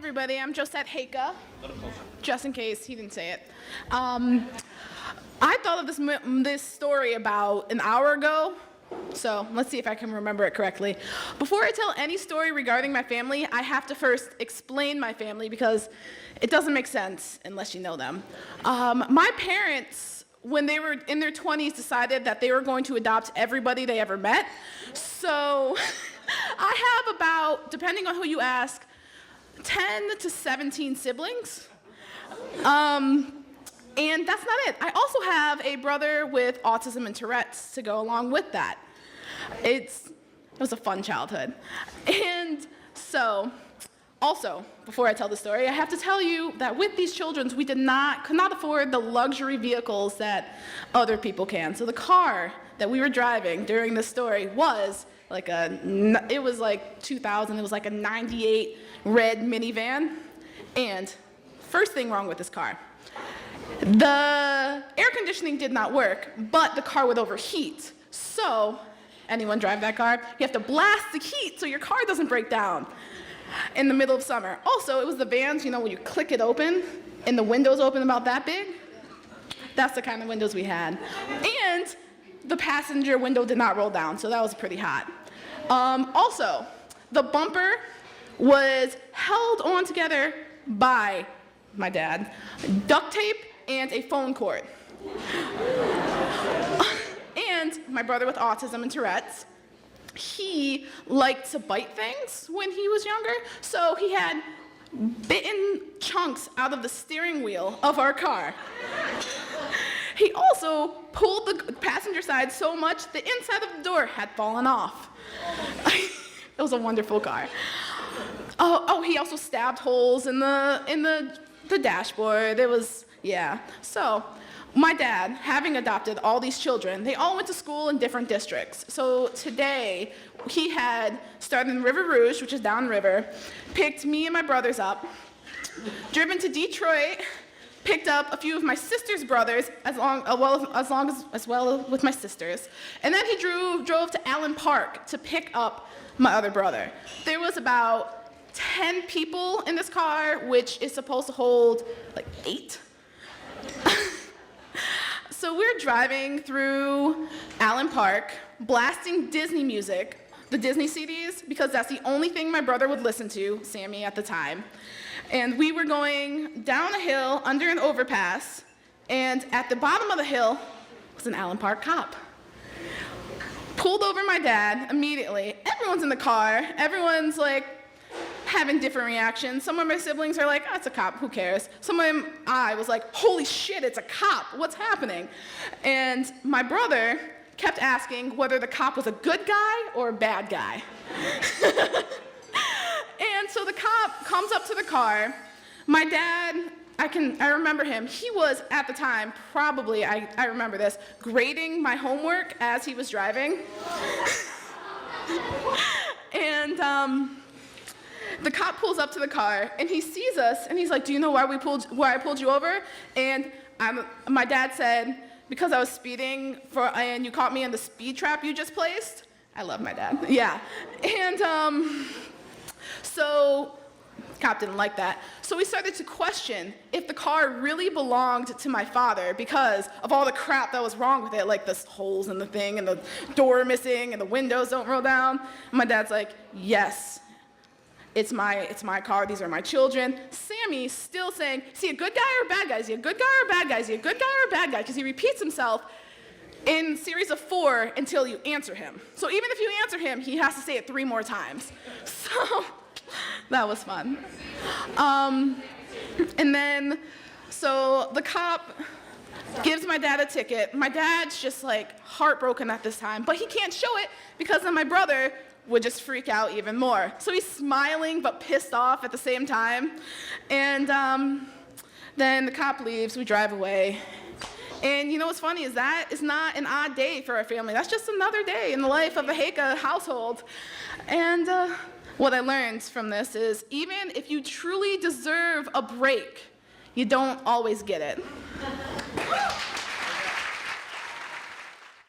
everybody, I'm Josette Hejka, just in case he didn't say it. I thought of this story about an hour ago, so let's see if I can remember it correctly. Before I tell any story regarding my family, I have to first explain my family because it doesn't make sense unless you know them. My parents, when they were in their 20s, decided that they were going to adopt everybody they ever met. So I have about, depending on who you ask, 10 to 17 siblings. And that's not it. I also have a brother with autism and Tourette's to go along with that. It was a fun childhood. And so, also, before I tell the story, I have to tell you that with these children, we could not afford the luxury vehicles that other people can. So the car that we were driving during this story was like it was like 2000, it was like a 98 red minivan. And first thing wrong with this car, the air conditioning did not work, but the car would overheat. So, anyone drive that car? You have to blast the heat so your car doesn't break down in the middle of summer. Also, it was the vans, you know, when you click it open and the windows open about that big. That's the kind of windows we had. And the passenger window did not roll down, so that was pretty hot. Also, the bumper was held on together by my dad, duct tape, and a phone cord. And my brother with autism and Tourette's, he liked to bite things when he was younger, so he had bitten chunks out of the steering wheel of our car. He also pulled the passenger side so much the inside of the door had fallen off. It was a wonderful car. Oh, he also stabbed holes in the dashboard. It was, yeah. So my dad, having adopted all these children, they all went to school in different districts. So today, he had started in River Rouge, which is downriver, picked me and my brothers up, driven to Detroit, picked up a few of my sister's brothers, as well with my sisters, and then he drove to Allen Park to pick up my other brother. There was about 10 people in this car, which is supposed to hold like 8. So we're driving through Allen Park, blasting Disney music, the Disney CDs, because that's the only thing my brother would listen to, Sammy at the time. And we were going down a hill under an overpass, and at the bottom of the hill was an Allen Park cop. Pulled over my dad immediately. Everyone's in the car. Everyone's like having different reactions. Some of my siblings are like, oh, it's a cop, who cares? I was like, holy shit, it's a cop, what's happening? And my brother kept asking whether the cop was a good guy or a bad guy. And so the cop comes up to the car. My dad, I remember him. He was, at the time, probably, I remember this, grading my homework as he was driving. And the cop pulls up to the car, and he sees us, and he's like, do you know why I pulled you over? And my dad said, because I was speeding, and you caught me in the speed trap you just placed. I love my dad, yeah. And so, cop didn't like that. So we started to question if the car really belonged to my father because of all the crap that was wrong with it, like the holes in the thing, and the door missing, and the windows don't roll down. And my dad's like, yes. It's my car, these are my children. Sammy still saying, is he a good guy or a bad guy? Is he a good guy or a bad guy? Is he a good guy or a bad guy? Because he repeats himself in series of 4 until you answer him. So even if you answer him, he has to say it 3 more times. So that was fun. And then, so the cop gives my dad a ticket. My dad's just like heartbroken at this time, but he can't show it because then my brother would just freak out even more. So he's smiling but pissed off at the same time. And then the cop leaves, we drive away. And you know what's funny is that is not an odd day for our family. That's just another day in the life of the Hejka household. And what I learned from this is even if you truly deserve a break, you don't always get it.